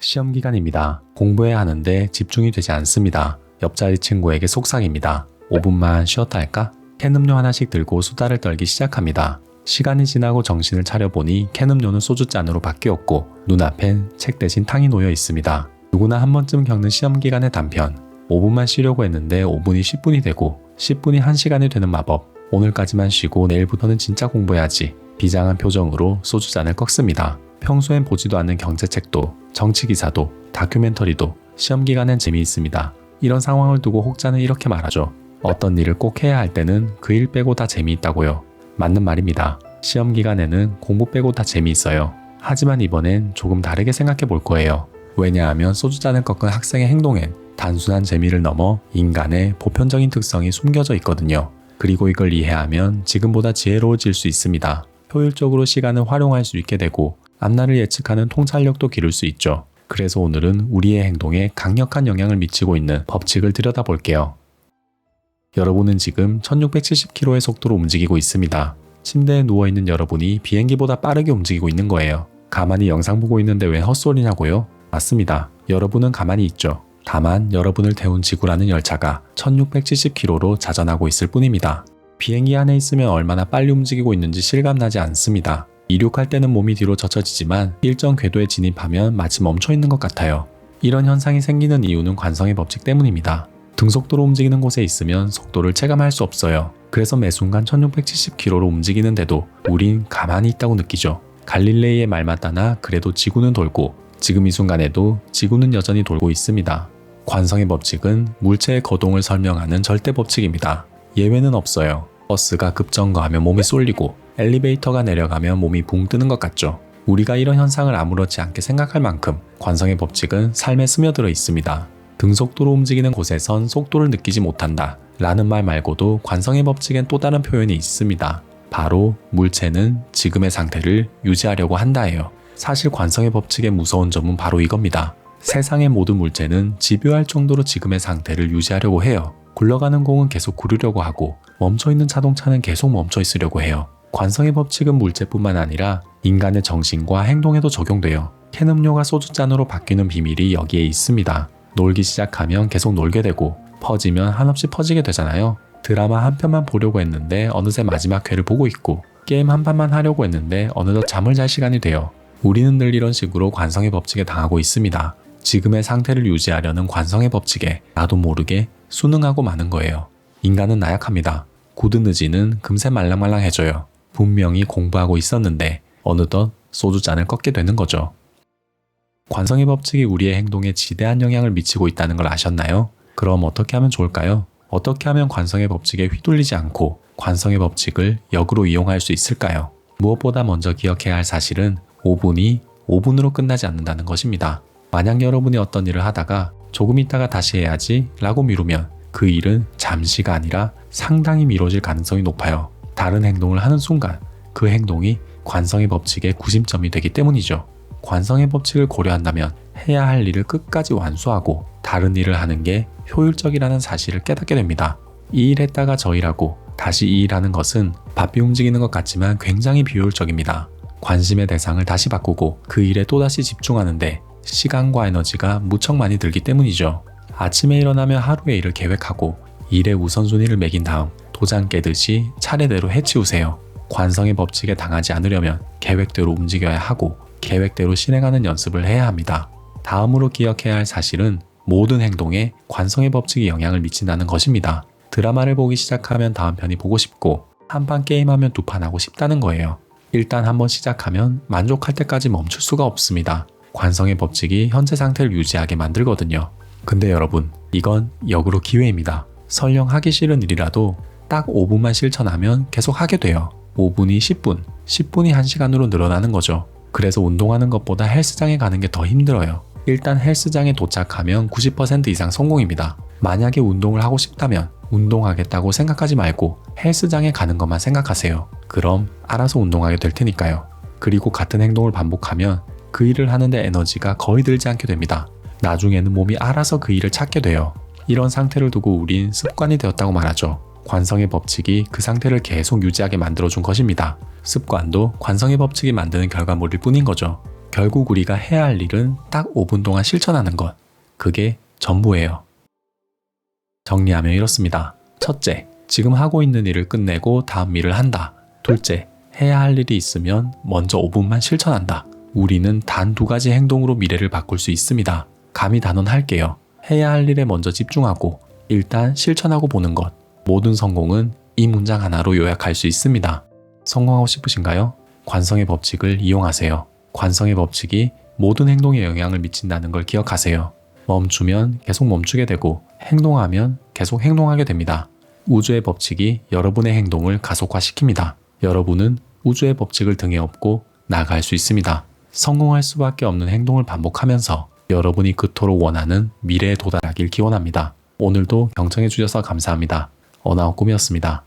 시험 기간입니다. 공부해야 하는데 집중이 되지 않습니다. 옆자리 친구에게 속삭입니다. 5분만 쉬었다 할까? 캔 음료 하나씩 들고 수다를 떨기 시작합니다. 시간이 지나고 정신을 차려보니 캔 음료는 소주잔으로 바뀌었고 눈앞엔 책 대신 탕이 놓여 있습니다. 누구나 한 번쯤 겪는 시험 기간의 단편. 5분만 쉬려고 했는데 5분이 10분이 되고 10분이 1시간이 되는 마법. 오늘까지만 쉬고 내일부터는 진짜 공부해야지. 비장한 표정으로 소주잔을 꺾습니다. 평소엔 보지도 않는 경제책도, 정치기사도, 다큐멘터리도 시험 기간엔 재미있습니다. 이런 상황을 두고 혹자는 이렇게 말하죠. 어떤 일을 꼭 해야 할 때는 그 일 빼고 다 재미있다고요. 맞는 말입니다. 시험 기간에는 공부 빼고 다 재미있어요. 하지만 이번엔 조금 다르게 생각해 볼 거예요. 왜냐하면 소주잔을 꺾은 학생의 행동엔 단순한 재미를 넘어 인간의 보편적인 특성이 숨겨져 있거든요. 그리고 이걸 이해하면 지금보다 지혜로워질 수 있습니다. 효율적으로 시간을 활용할 수 있게 되고 앞날을 예측하는 통찰력도 기를 수 있죠. 그래서 오늘은 우리의 행동에 강력한 영향을 미치고 있는 법칙을 들여다볼게요. 여러분은 지금 1670km의 속도로 움직이고 있습니다. 침대에 누워있는 여러분이 비행기보다 빠르게 움직이고 있는 거예요. 가만히 영상 보고 있는데 왜 헛소리냐고요? 맞습니다. 여러분은 가만히 있죠. 다만 여러분을 태운 지구라는 열차가 1670km로 자전하고 있을 뿐입니다. 비행기 안에 있으면 얼마나 빨리 움직이고 있는지 실감나지 않습니다. 이륙할 때는 몸이 뒤로 젖혀지지만 일정 궤도에 진입하면 마치 멈춰있는 것 같아요. 이런 현상이 생기는 이유는 관성의 법칙 때문입니다. 등속도로 움직이는 곳에 있으면 속도를 체감할 수 없어요. 그래서 매 순간 1670km로 움직이는데도 우린 가만히 있다고 느끼죠. 갈릴레이의 말 맞다나 그래도 지구는 돌고 지금 이 순간에도 지구는 여전히 돌고 있습니다. 관성의 법칙은 물체의 거동을 설명하는 절대 법칙입니다. 예외는 없어요. 버스가 급정거하면 몸이 쏠리고 엘리베이터가 내려가면 몸이 붕 뜨는 것 같죠. 우리가 이런 현상을 아무렇지 않게 생각할 만큼 관성의 법칙은 삶에 스며들어 있습니다. 등속도로 움직이는 곳에선 속도를 느끼지 못한다 라는 말 말고도 관성의 법칙엔 또 다른 표현이 있습니다. 바로 물체는 지금의 상태를 유지하려고 한다예요. 사실 관성의 법칙의 무서운 점은 바로 이겁니다. 세상의 모든 물체는 집요할 정도로 지금의 상태를 유지하려고 해요. 굴러가는 공은 계속 구르려고 하고 멈춰있는 자동차는 계속 멈춰 있으려고 해요. 관성의 법칙은 물체뿐만 아니라 인간의 정신과 행동에도 적용돼요. 캔 음료가 소주잔으로 바뀌는 비밀이 여기에 있습니다. 놀기 시작하면 계속 놀게 되고 퍼지면 한없이 퍼지게 되잖아요. 드라마 한 편만 보려고 했는데 어느새 마지막 회를 보고 있고 게임 한 판만 하려고 했는데 어느덧 잠을 잘 시간이 돼요. 우리는 늘 이런 식으로 관성의 법칙에 당하고 있습니다. 지금의 상태를 유지하려는 관성의 법칙에 나도 모르게 순응하고 마는 거예요. 인간은 나약합니다. 굳은의지는 금세 말랑말랑해져요. 분명히 공부하고 있었는데 어느덧 소주잔을 꺾게 되는 거죠. 관성의 법칙이 우리의 행동에 지대한 영향을 미치고 있다는 걸 아셨나요? 그럼 어떻게 하면 좋을까요? 어떻게 하면 관성의 법칙에 휘둘리지 않고 관성의 법칙을 역으로 이용할 수 있을까요? 무엇보다 먼저 기억해야 할 사실은 5분이 5분으로 끝나지 않는다는 것입니다. 만약 여러분이 어떤 일을 하다가 조금 있다가 다시 해야지 라고 미루면 그 일은 잠시가 아니라 상당히 미뤄질 가능성이 높아요. 다른 행동을 하는 순간 그 행동이 관성의 법칙의 구심점이 되기 때문이죠. 관성의 법칙을 고려한다면 해야 할 일을 끝까지 완수하고 다른 일을 하는 게 효율적이라는 사실을 깨닫게 됩니다. 이 일 했다가 저 일하고 다시 이 일 하는 것은 바삐 움직이는 것 같지만 굉장히 비효율적입니다. 관심의 대상을 다시 바꾸고 그 일에 또다시 집중하는데 시간과 에너지가 무척 많이 들기 때문이죠. 아침에 일어나면 하루의 일을 계획하고 일의 우선순위를 매긴 다음 도장 깨듯이 차례대로 해치우세요. 관성의 법칙에 당하지 않으려면 계획대로 움직여야 하고 계획대로 실행하는 연습을 해야 합니다. 다음으로 기억해야 할 사실은 모든 행동에 관성의 법칙이 영향을 미친다는 것입니다. 드라마를 보기 시작하면 다음 편이 보고 싶고 한 판 게임하면 두 판 하고 싶다는 거예요. 일단 한번 시작하면 만족할 때까지 멈출 수가 없습니다. 관성의 법칙이 현재 상태를 유지하게 만들거든요. 근데 여러분, 이건 역으로 기회입니다. 설령 하기 싫은 일이라도 딱 5분만 실천하면 계속 하게 돼요. 5분이 10분, 10분이 1시간으로 늘어나는 거죠. 그래서 운동하는 것보다 헬스장에 가는 게 더 힘들어요. 일단 헬스장에 도착하면 90% 이상 성공입니다. 만약에 운동을 하고 싶다면 운동하겠다고 생각하지 말고 헬스장에 가는 것만 생각하세요. 그럼 알아서 운동하게 될 테니까요. 그리고 같은 행동을 반복하면 그 일을 하는데 에너지가 거의 들지 않게 됩니다. 나중에는 몸이 알아서 그 일을 찾게 돼요. 이런 상태를 두고 우린 습관이 되었다고 말하죠. 관성의 법칙이 그 상태를 계속 유지하게 만들어준 것입니다. 습관도 관성의 법칙이 만드는 결과물일 뿐인 거죠. 결국 우리가 해야 할 일은 딱 5분 동안 실천하는 것. 그게 전부예요. 정리하면 이렇습니다. 첫째, 지금 하고 있는 일을 끝내고 다음 일을 한다. 둘째, 해야 할 일이 있으면 먼저 5분만 실천한다. 우리는 단 2가지 행동으로 미래를 바꿀 수 있습니다. 감히 단언할게요. 해야 할 일에 먼저 집중하고 일단 실천하고 보는 것. 모든 성공은 이 문장 하나로 요약할 수 있습니다. 성공하고 싶으신가요? 관성의 법칙을 이용하세요. 관성의 법칙이 모든 행동에 영향을 미친다는 걸 기억하세요. 멈추면 계속 멈추게 되고 행동하면 계속 행동하게 됩니다. 우주의 법칙이 여러분의 행동을 가속화시킵니다. 여러분은 우주의 법칙을 등에 업고 나아갈 수 있습니다. 성공할 수밖에 없는 행동을 반복하면서 여러분이 그토록 원하는 미래에 도달하길 기원합니다. 오늘도 경청해 주셔서 감사합니다. 어나우 꿈이었습니다.